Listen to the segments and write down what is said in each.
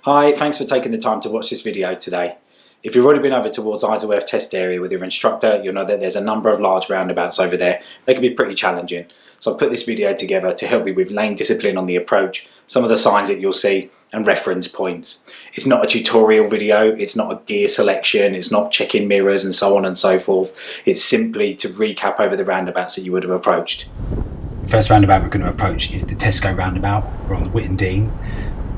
Hi, thanks for taking the time to watch this video today. If you've already been over towards Isleworth test area with your instructor, you'll know that there's a number of large roundabouts over there. They can be pretty challenging. So I've put this video together to help you with lane discipline on the approach, some of the signs that you'll see and reference points. It's not a tutorial video, it's not a gear selection, it's not checking mirrors and so on and so forth. It's simply to recap over the roundabouts that you would have approached. The first roundabout we're going to approach is the Tesco roundabout. We're on the Whitton Dean.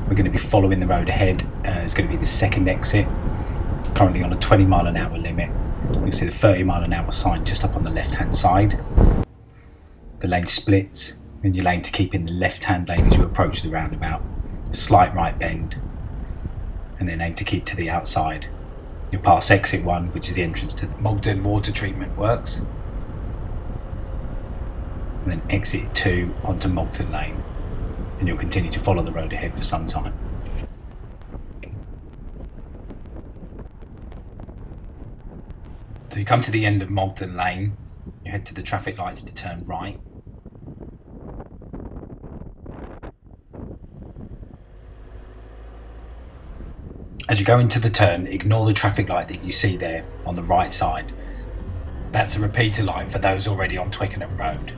We're going to be following the road ahead. It's going to be the second exit, currently on a 20-mile-an-hour limit. You'll see the 30-mile-an-hour sign just up on the left-hand side. The lane splits, and your lane to keep in the left-hand lane as you approach the roundabout. Slight right bend, and then aim to keep to the outside. You'll pass exit 1, which is the entrance to the Mogden water treatment works, and then exit 2 onto Mogden Lane. And you'll continue to follow the road ahead for some time. So you come to the end of Mogden Lane, you head to the traffic lights to turn right. As you go into the turn, ignore the traffic light that you see there on the right side. That's a repeater light for those already on Twickenham Road.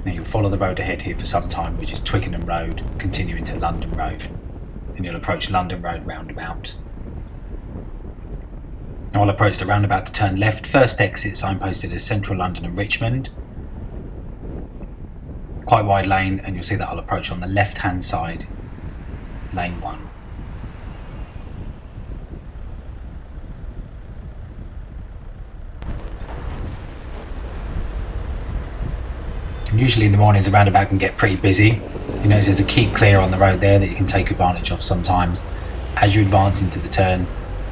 Now you'll follow the road ahead here for some time, which is Twickenham Road, continuing to London Road, and you'll approach London Road roundabout. Now I'll approach the roundabout to turn left. First exit signposted as Central London and Richmond. Quite wide lane, and you'll see that I'll approach on the left hand side, lane 1. And usually in the mornings the roundabout can get pretty busy. You notice there's a keep clear on the road there that you can take advantage of sometimes. As you advance into the turn,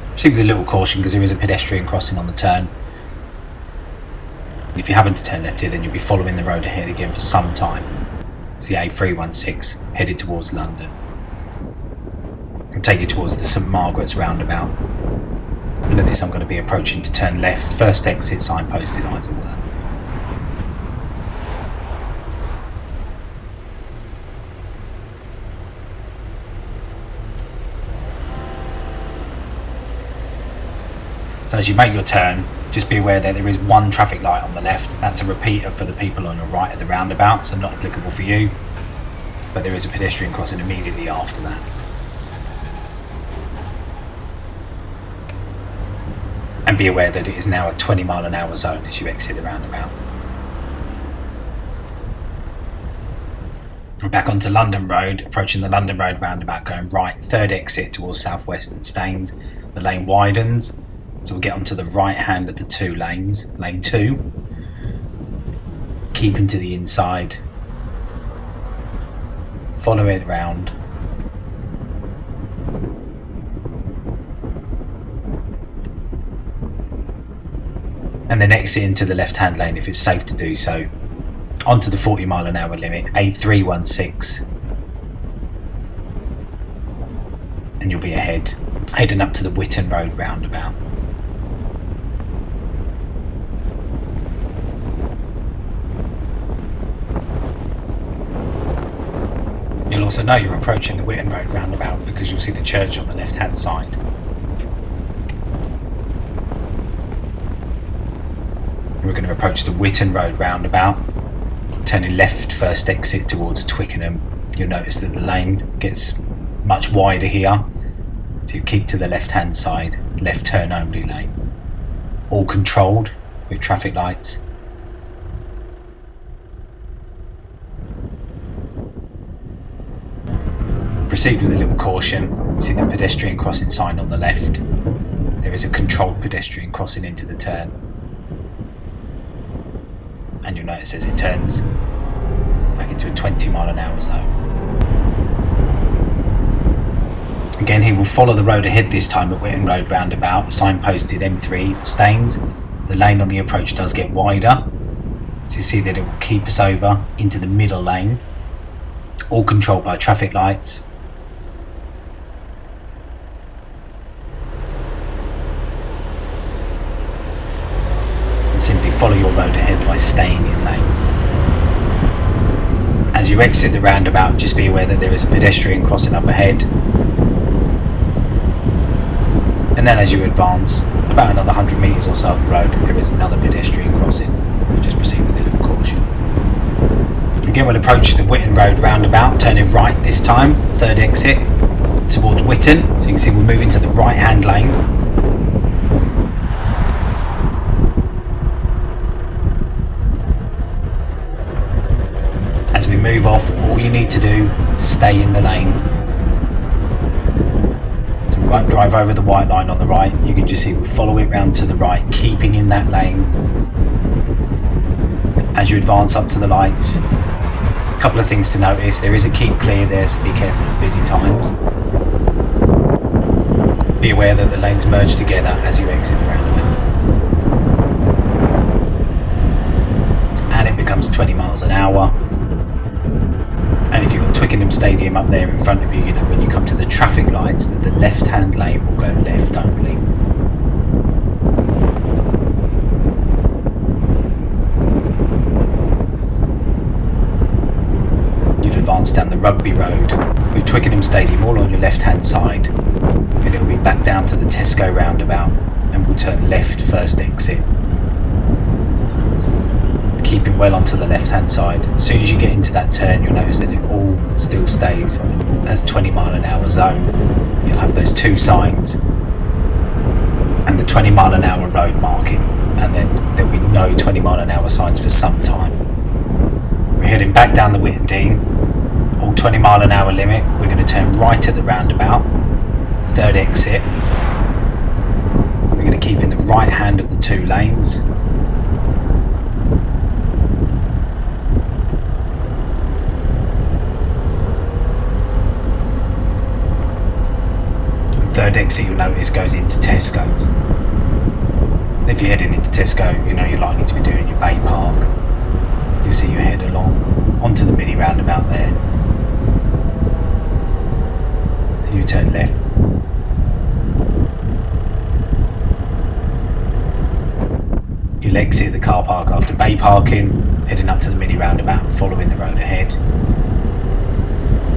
proceed with a little caution because there is a pedestrian crossing on the turn. If you happen to turn left here, then you'll be following the road ahead again for some time. It's the A316 headed towards London. It'll take you towards the St Margaret's roundabout. And at this I'm going to be approaching to turn left. First exit signposted Isleworth. So as you make your turn, just be aware that there is one traffic light on the left. That's a repeater for the people on your right at the roundabout, so not applicable for you. But there is a pedestrian crossing immediately after that. And be aware that it is now a 20-mile-an-hour zone as you exit the roundabout. We're back onto London Road, approaching the London Road roundabout, going right. Third exit towards South West and Staines. The lane widens. So we'll get onto the right hand of the two lanes, lane 2, keeping to the inside, follow it round, and then exit into the left hand lane if it's safe to do so, onto the 40-mile-an-hour limit, A316, and you'll be ahead, heading up to the Whitton Road roundabout. You'll also know you're approaching the Whitton Road roundabout because you'll see the church on the left hand side. We're going to approach the Whitton Road roundabout, turning left first exit towards Twickenham. You'll notice that the lane gets much wider here, so you keep to the left hand side, left turn only lane. All controlled with traffic lights. Proceed with a little caution. See the pedestrian crossing sign on the left. There is a controlled pedestrian crossing into the turn. And you'll notice as it turns back into a 20-mile-an-hour zone. Again, he will follow the road ahead this time at Whitton Road roundabout, signposted M3 Staines. The lane on the approach does get wider, so you see that it will keep us over into the middle lane, all controlled by traffic lights. And simply follow your road ahead by staying in lane. As you exit the roundabout, just be aware that there is a pedestrian crossing up ahead. And then as you advance about another 100 metres or so up the road, there is another pedestrian crossing. So just proceed with a little caution. Again, we'll approach the Whitton Road roundabout, turning right this time, third exit towards Whitton. So you can see we're moving to the right hand lane. As we move off, all you need to do is stay in the lane. So we won't drive over the white line on the right. You can just see we follow it round to the right, keeping in that lane. As you advance up to the lights, a couple of things to notice. There is a keep clear there, so be careful at busy times. Be aware that the lanes merge together as you exit the roundabout. And it becomes 20 miles an hour. And if you've got Twickenham Stadium up there in front of you, you know when you come to the traffic lights that the left hand lane will go left only. You'll advance down the Rugby Road with Twickenham Stadium all on your left hand side, and it'll be back down to the Tesco roundabout, and we'll turn left first exit. Keeping well onto the left hand side. As soon as you get into that turn, you'll notice that it all still stays as 20 mile an hour zone. You'll have those two signs and the 20 mile an hour road marking, and then there'll be no 20 mile an hour signs for some time. We're heading back down the Whitton Dean, all 20 mile an hour limit. We're going to turn right at the roundabout, third exit. We're going to keep in the right hand of the two lanes. Third exit, you'll notice, goes into Tesco's. If you're heading into Tesco, you know you're likely to be doing your Bay Park. You'll see you head along onto the mini roundabout there. Then you turn left. You'll exit the car park after Bay Parking, heading up to the mini roundabout, following the road ahead.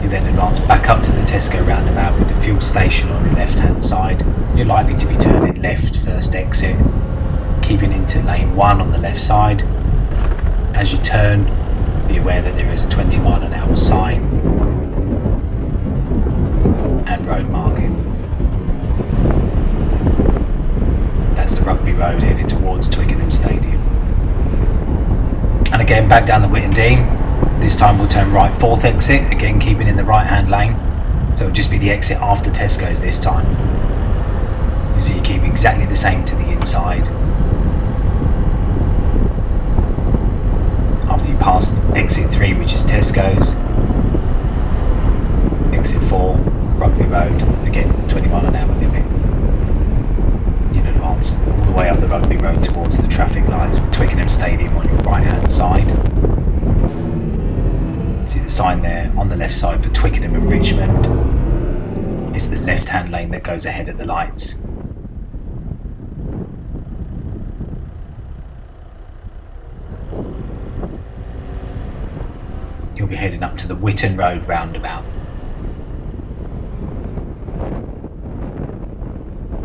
You then advance back up to the Tesco roundabout with the fuel station on your left hand side. You're likely to be turning left first exit, keeping into lane 1 on the left side. As you turn, be aware that there is a 20 mile an hour sign and road marking. That's the Rugby Road headed towards Twickenham Stadium. And again, back down the Whitton Dean. This time we'll turn right fourth exit, again keeping in the right hand lane. So it'll just be the exit after Tesco's this time. You see you keep exactly the same to the inside. After you pass exit 3, which is Tesco's, exit 4, Rugby Road, again 20 mile an hour limit. You'll advance all the way up the Rugby Road towards the traffic lights with Twickenham Stadium on your right hand side. See the sign there on the left side for Twickenham and Richmond. It's the left hand lane that goes ahead of the lights. You'll be heading up to the Whitton Road roundabout.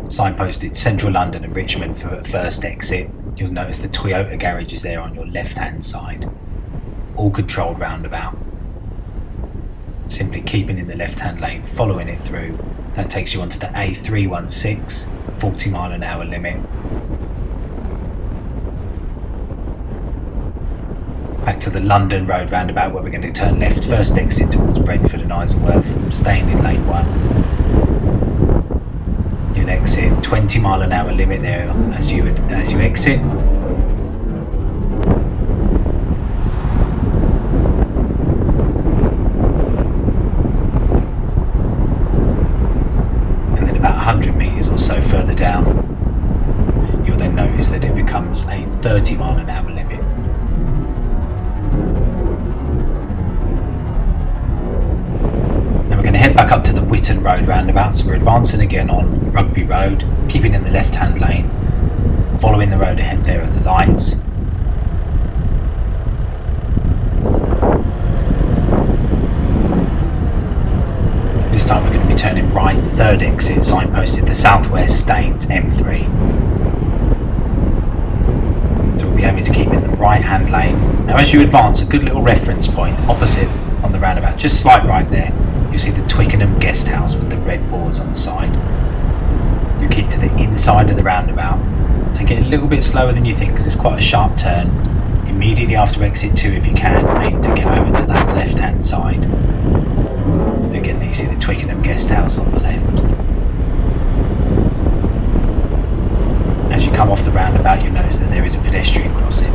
Signposted Central London and Richmond for first exit. You'll notice the Toyota garage is there on your left hand side. All controlled roundabout. Simply keeping in the left hand lane, following it through. That takes you onto the A316, 40 mile an hour limit. Back to the London Road roundabout where we're going to turn left first exit towards Brentford and Isleworth, staying in lane 1. You'll exit 20 mile an hour limit there as you exit. About 100 metres or so further down, you'll then notice that it becomes a 30 mile an hour limit. Now we're going to head back up to the Whitton Road roundabout, so we're advancing again on Rugby Road, keeping in the left hand lane, following the road ahead there at the lights. right third exit, signposted the southwest Staines M3. So we'll be aiming to keep in the right hand lane. Now as you advance, a good little reference point opposite on the roundabout, just slight right there, you'll see the Twickenham guest house with the red boards on the side. You keep to the inside of the roundabout. Take it a little bit slower than you think because it's quite a sharp turn. Immediately after exit 2 if you can, aim to get over to that left hand side. Again, you see the Twickenham guest house on the left. As you come off the roundabout, you'll notice that there is a pedestrian crossing.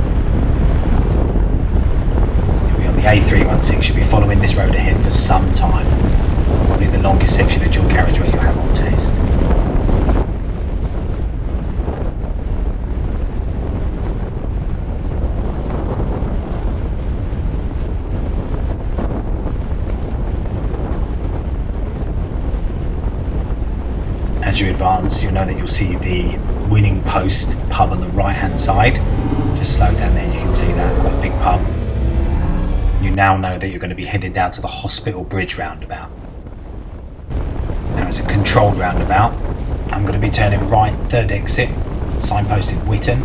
You'll be on the A316, you'll be following this road ahead for some time. Probably the longest section of dual carriageway you'll have on test. As you advance, you'll know that you'll see the Winning Post pub on the right hand side. Just slow down there, you can see that, quite a big pub. You now know that you're going to be headed down to the Hospital Bridge roundabout. Now it's a controlled roundabout. I'm going to be turning right, third exit, signposted Whitton.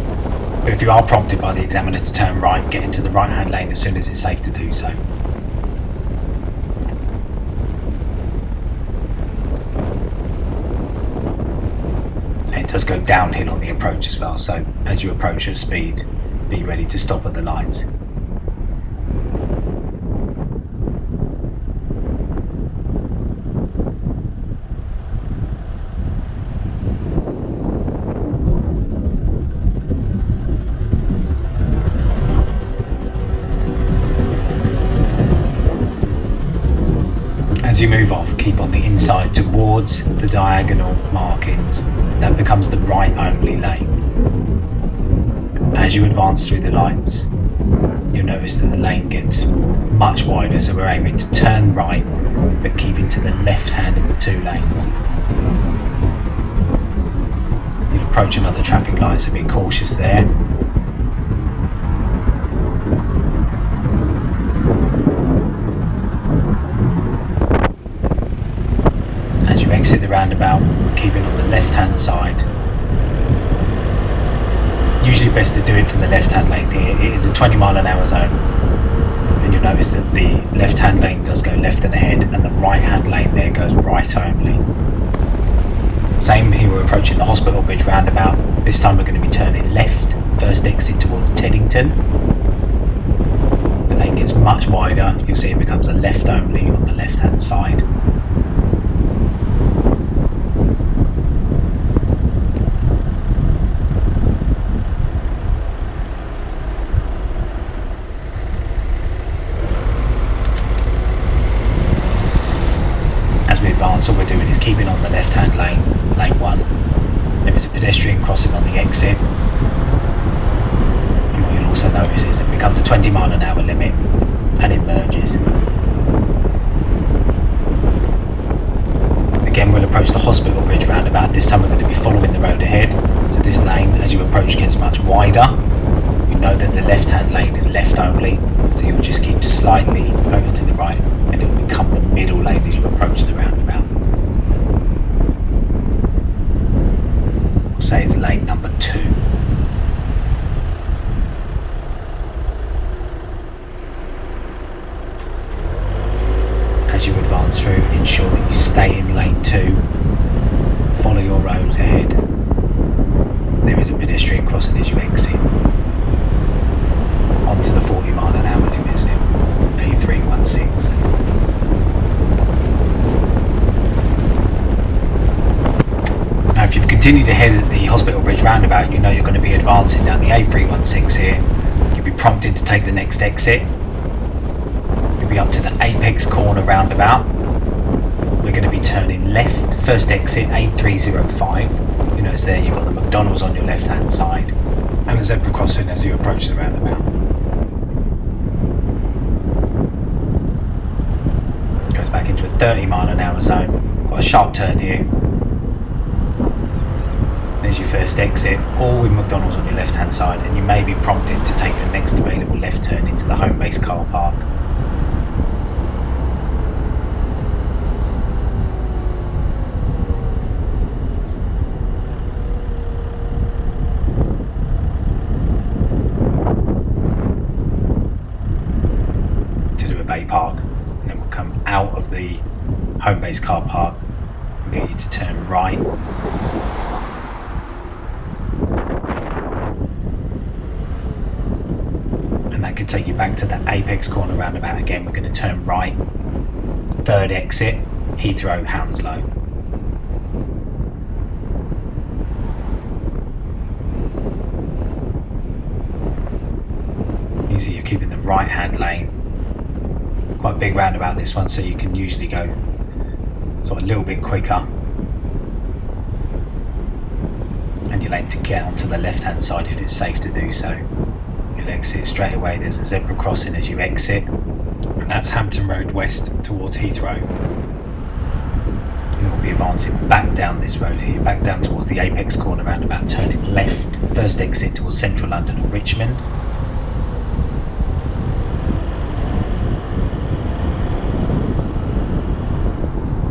But if you are prompted by the examiner to turn right, get into the right hand lane as soon as it's safe to do so. It does go downhill on the approach as well, so as you approach at speed, be ready to stop at the lights. As you move off, keep on the inside towards the diagonal markings. That becomes the right only lane. As you advance through the lights, you'll notice that the lane gets much wider, so we're aiming to turn right, but keeping to the left hand of the two lanes. You'll approach another traffic light, so be cautious there. As you exit the roundabout, we're keeping on the left hand side. Usually best to do it from the left hand lane here. It is a 20-mile-an-hour zone, and you'll notice that the left hand lane does go left and ahead, and the right hand lane there goes right only. Same here, we're approaching the Hospital Bridge roundabout. This time we're going to be turning left, first exit towards Teddington. The lane gets much wider, you'll see it becomes a left only on the left hand side. So all we're doing is keeping on the left hand lane, lane 1. There is a pedestrian crossing on the exit, and what you'll also notice is it becomes a 20-mile-an-hour limit and it merges. Again, we'll approach the Hospital Bridge roundabout. This time we're going to be following the road ahead, so this lane as you approach gets much wider. You know that the left hand lane is left only, so you'll just keep slightly over to the right and it will become the middle lane as you approach the roundabout. We'll say it's lane number 2. As you advance through, ensure that you stay in lane 2, follow your road ahead. There is a pedestrian crossing as you exit onto the 40-mile-an-hour limit still, A316. Now if you've continued ahead at the Hospital Bridge roundabout, you know you're going to be advancing down the A316 here. You'll be prompted to take the next exit. You'll be up to the Apex Corner roundabout. We're going to be turning left, first exit A305. You notice there you've got the McDonald's on your left hand side and a zebra crossing as you approach the roundabout. Goes back into a 30-mile-an-hour zone. Got a sharp turn here. There's your first exit, all with McDonald's on your left hand side, and you may be prompted to take the next available left turn into the home base car park. out of the home base car park, we'll get you to turn right. And that could take you back to the apex corner roundabout again. We're going to turn right. Third exit, Heathrow, Hounslow. You see you're keeping the right hand lane. Quite a big roundabout this one, so you can usually go sort of a little bit quicker. And you'll aim to get onto the left hand side if it's safe to do so. You'll exit straight away. There's a zebra crossing as you exit, and that's Hampton Road West towards Heathrow. And we'll be advancing back down this road here, back down towards the apex corner roundabout, turning left. First exit towards central London and Richmond.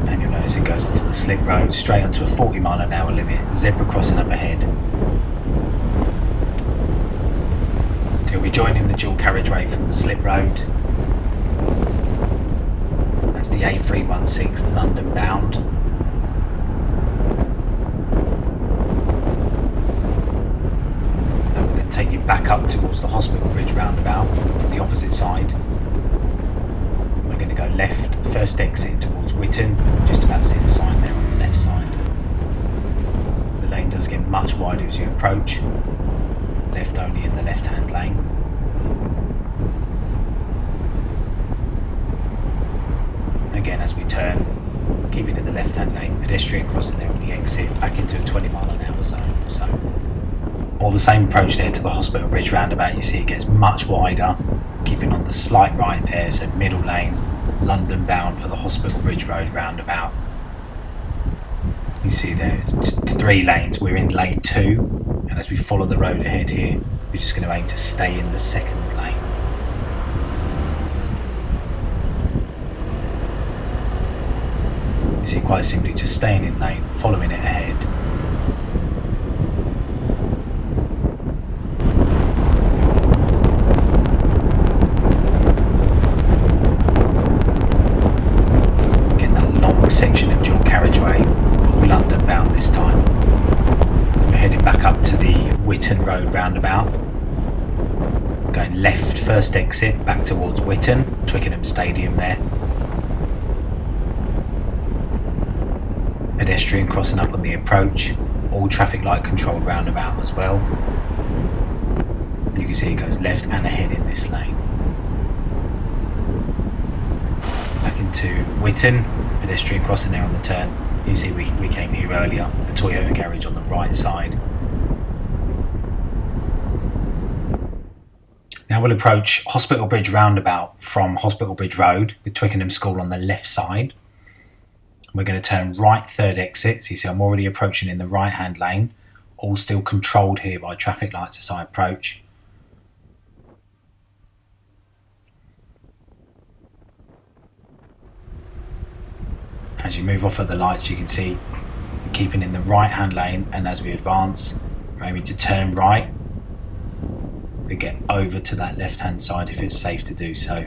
And you'll notice it goes onto the slip road, straight onto a 40-mile-an-hour limit, zebra crossing up ahead. You'll be joining the dual carriageway from the slip road. That's the A316 London bound. That will then take you back up towards the Hospital Bridge roundabout from the opposite side. We're going to go left, first exit towards Whitton, just about to see the sign there on the left side. The lane does get much wider as you approach. Left only in the left hand lane. Again, as we turn, keeping in the left hand lane, pedestrian crossing there on the exit, back into a 20-mile-an-hour zone also. All the same approach there to the Hospital Bridge roundabout. You see it gets much wider, keeping on the slight right there, so middle lane, London bound for the Hospital Bridge Road roundabout. You see there, it's 3 lanes, we're in lane 2. And as we follow the road ahead here, we're just going to aim to stay in the second lane. You see, quite simply just staying in lane, following it ahead. Again, that long section of dual carriageway, all London bound this time. Heading back up to the Whitton Road roundabout. Going left, first exit, back towards Whitton, Twickenham Stadium there. Pedestrian crossing up on the approach, all traffic light controlled roundabout as well. You can see it goes left and ahead in this lane. Back into Whitton, pedestrian crossing there on the turn. You see we came here earlier with the Toyota garage on the right side. Now we'll approach Hospital Bridge roundabout from Hospital Bridge Road with Twickenham School on the left side. We're going to turn right, third exit. So you see I'm already approaching in the right hand lane, all still controlled here by traffic lights as I approach. As you move off at the lights, you can see we're keeping in the right hand lane, and as we advance, we're aiming to turn right. We get over to that left hand side if it's safe to do so.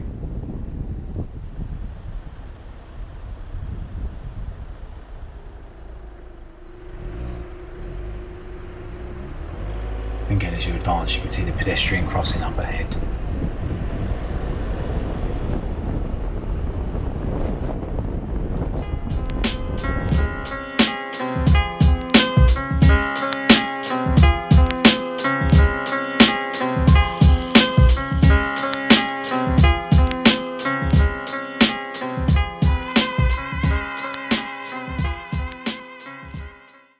Again, as you advance, you can see the pedestrian crossing up ahead.